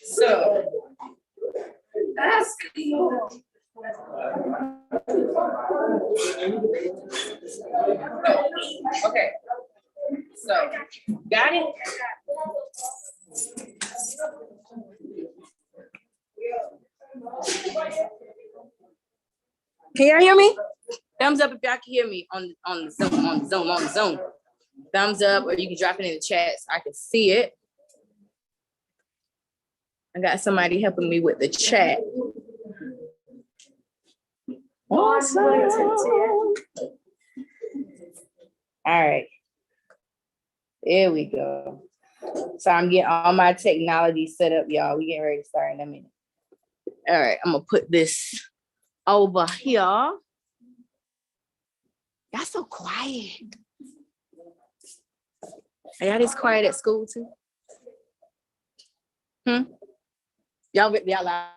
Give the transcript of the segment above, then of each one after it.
So that's okay. So got it. Can y'all hear me? Thumbs up if y'all can hear me on the Zoom. Thumbs up, or you can drop it in the chat so I can see it. I got somebody helping me with the chat. Awesome. All right. There we go. So I'm getting all my technology set up, y'all. We getting ready to start in a minute. All right, I'm gonna put this over here. Y'all so quiet. Are y'all this quiet at school too? Y'all loud.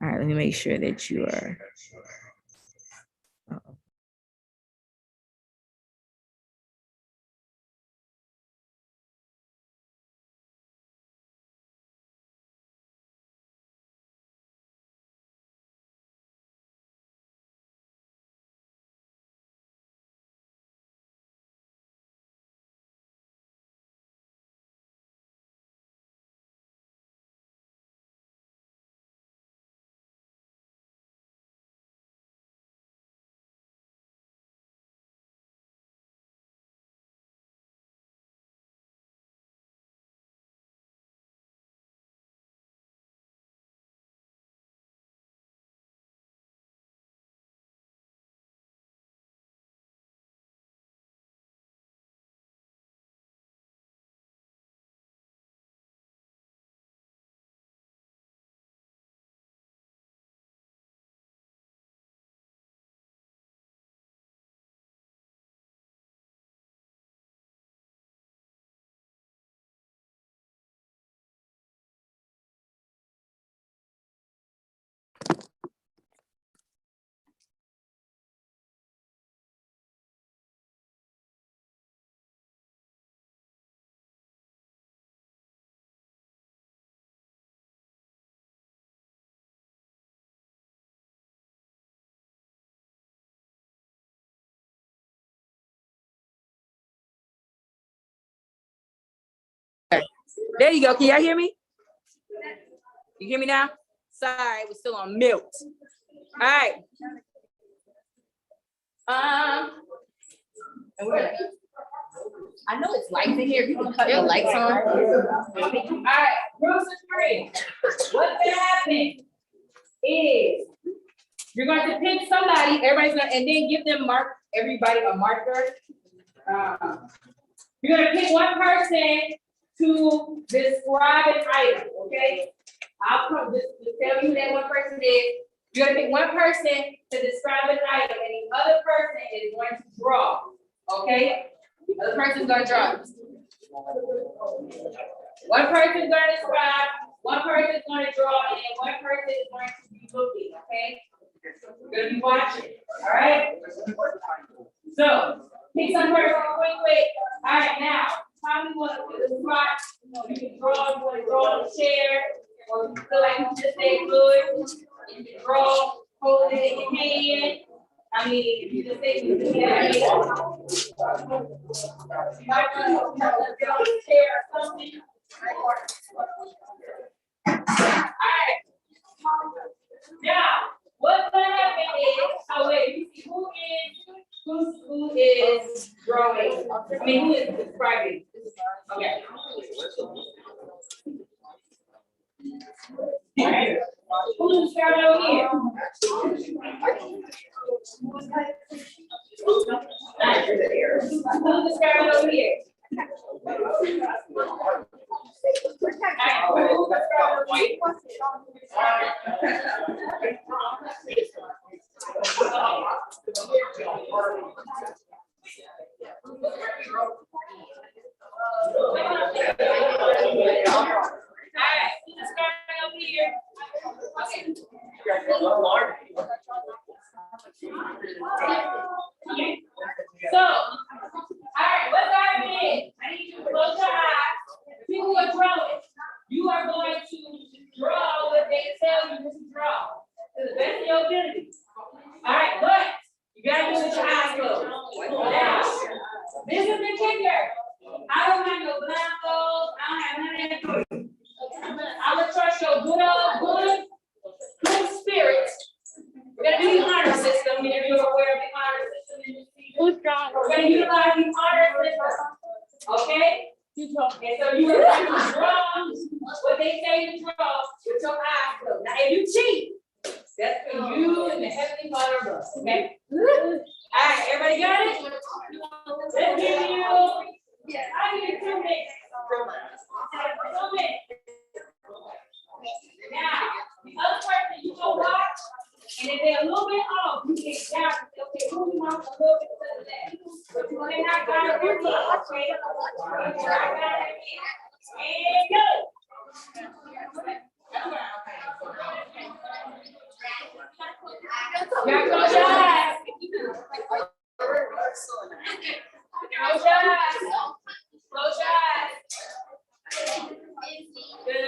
All right, let me make sure that you are. There you go. Can y'all hear me? You hear me now? Sorry, it was still on mute. All right. And we're gonna, I know it's lights in here. You can cut the lights on. All right, rules of three. What's gonna happen is you're going to pick somebody, everybody's gonna, and then give them everybody a marker. You're gonna pick one person to describe an item, okay? I'll come just tell you who that one person is. You're gonna pick one person to describe an item, and the other person is going to draw, okay? The other person's gonna draw. One person's gonna describe, one person's gonna draw, and one person is going to be looking, okay? You're gonna be watching, all right? So, pick some person quick. All right, now, Tommy wants to describe, you can draw, you want to draw on the chair, or you feel like you just stay good, you can draw, hold it in your hand. I mean, if you just say you can get it. You might want to get on the chair or something. All right. Now, what's going to happen is, oh wait, you see who is drawing? I mean, who is describing? Okay. All right. Who's describing over here? Who's describing over here? So, all right, what's happening? I need you to close your eyes. People are drawing. You are going to draw what they tell you to draw to the best of your ability. All right, but you gotta do it with your eyes closed. Now, this is the kicker. I don't have no blindfolds. I don't have none of that. I'm gonna trust your good spirit. We're gonna do the honor system. If you're aware of the honor system, we're gonna utilize the honor system. Okay? And so you are going to draw what they say to draw with your eyes closed. Now, if you cheat, that's for you and the heavenly Father above. Okay? All right, everybody got it? Let's give you. I'll give you 2 minutes. 2 minutes. Now, the other person you go watch, and if they're a little bit off, you get down. Okay, who you want a little bit of that? But you cannot got it with me, okay? And go. Now close your eyes. Close your eyes. Close your eyes. Good.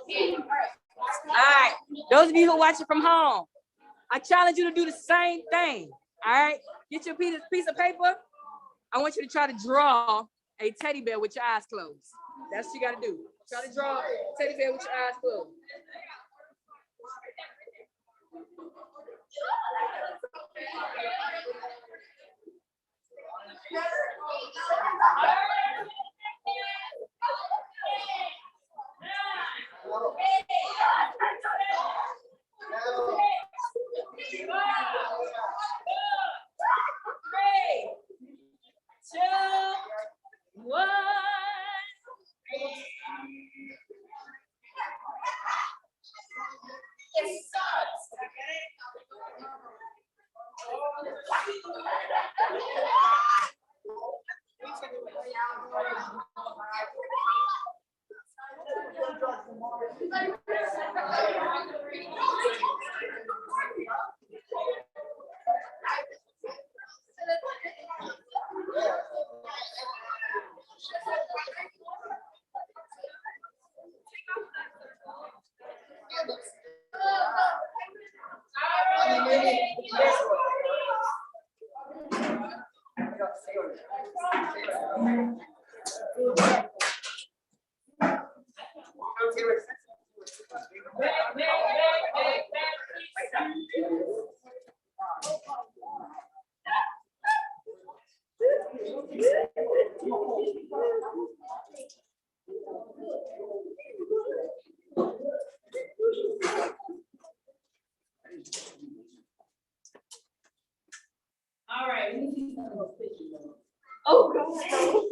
All right, those of you who are watching from home, I challenge you to do the same thing. All right, get your piece of paper. I want you to try to draw a teddy bear with your eyes closed. That's what you got to do. Try to draw a teddy bear with your eyes closed. All right. Oh, there we go.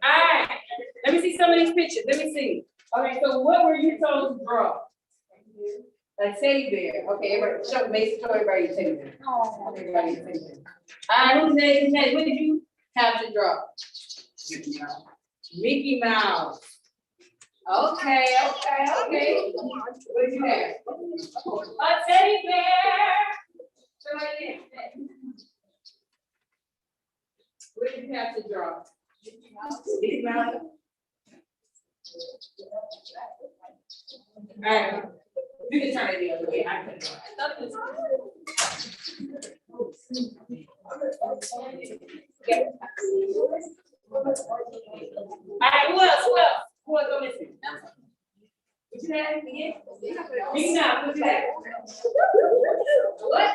All right. Let me see some of these pictures. Let me see. Okay, so what were you told to draw? A teddy bear. Okay, everybody, show everybody a teddy bear. Oh, everybody a teddy bear. All right, who's next? What did you have to draw? Mickey Mouse. Okay. What did you have? A teddy bear. Somebody else. What did you have to draw? Mickey Mouse. All right. You can turn it the other way. I can draw. Yeah. All right, who else? Who else on this? What you have again? Mickey Mouse, what you have? What?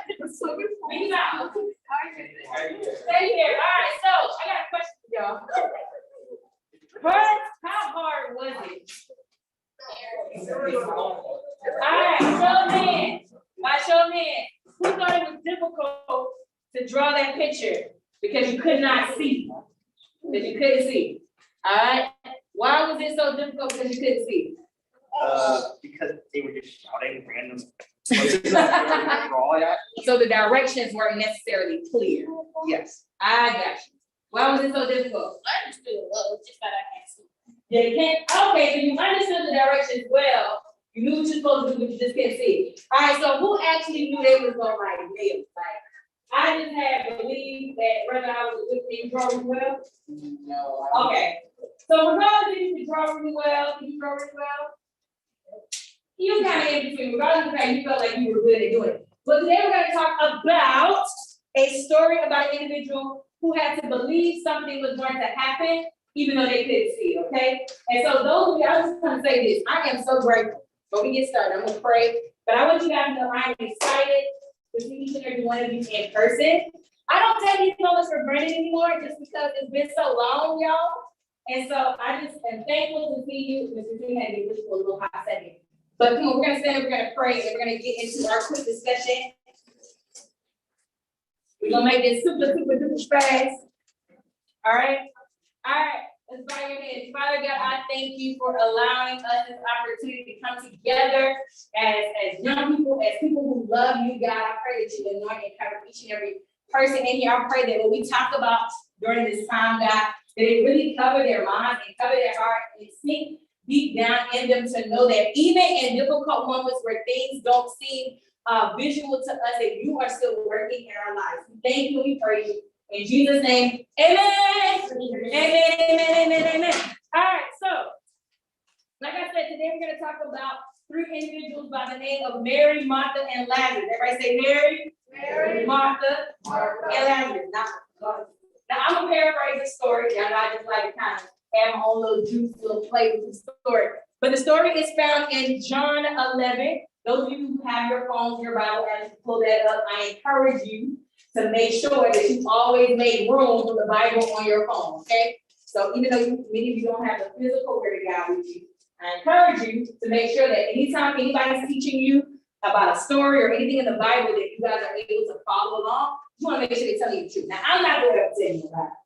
Mickey Mouse. Stay here. All right, so I got a question for y'all. First, how hard was it? All right, show of hands. By show of hands, who thought it was difficult to draw that picture because you could not see? Because you couldn't see. All right. Why was it so difficult because you couldn't see? Because they were just shouting random. So the directions weren't necessarily clear. Yes. I got you. Why was it so difficult? I understood well, it's just that I can't see. Yeah, you can't. Okay, so you understood the directions well. You knew what you're supposed to do, but you just can't see. All right, so who actually knew they was gonna write nails? Like, I just had to believe that whether I was with me drawing well. No. Okay. So regardless if you can draw really well, you kind of in between, regardless of the fact you felt like you were good at doing it. But today we're gonna talk about a story about an individual who had to believe something was going to happen, even though they couldn't see it, okay? And so those of you, I was just gonna say this, I am so grateful. But we get started, I'm gonna pray. But I want you guys to know I am excited to see each and every one of you in person. I don't take these moments for granted anymore, just because it's been so long, y'all. And so I just am thankful to see you. Mr. King had to get this for a little hot second. But come on, we're gonna stand, we're gonna pray, and we're gonna get into our quick discussion. We're gonna make this super duper fast. All right. Let's bow your heads. Father God, I thank you for allowing us this opportunity to come together as young people, as people who love you, God. I pray that you anoint and cover each and every person in here. I pray that what we talk about during this time, God, that it really cover their minds and cover their heart and sink deep down in them to know that even in difficult moments where things don't seem visual to us, that you are still working in our lives. We thank you, we praise you. In Jesus' name, amen. Amen. All right, so, like I said, today we're gonna talk about 3 individuals by the name of Mary, Martha, and Lazarus. Everybody say Mary, Martha, and Lazarus. Now, I'm gonna paraphrase the story. Y'all know I just like to kind of have my own little juice, little flavor to the story. But the story is found in John 11. Those of you who have your phones, your Bible, as you pull that up, I encourage you to make sure that you always make room for the Bible on your phone, okay? So even though many of you don't have the physical word of God with you, I encourage you to make sure that anytime anybody's teaching you about a story or anything in the Bible that you guys are able to follow along, you want to make sure they're telling you the truth. Now, I'm not going to tell you about it.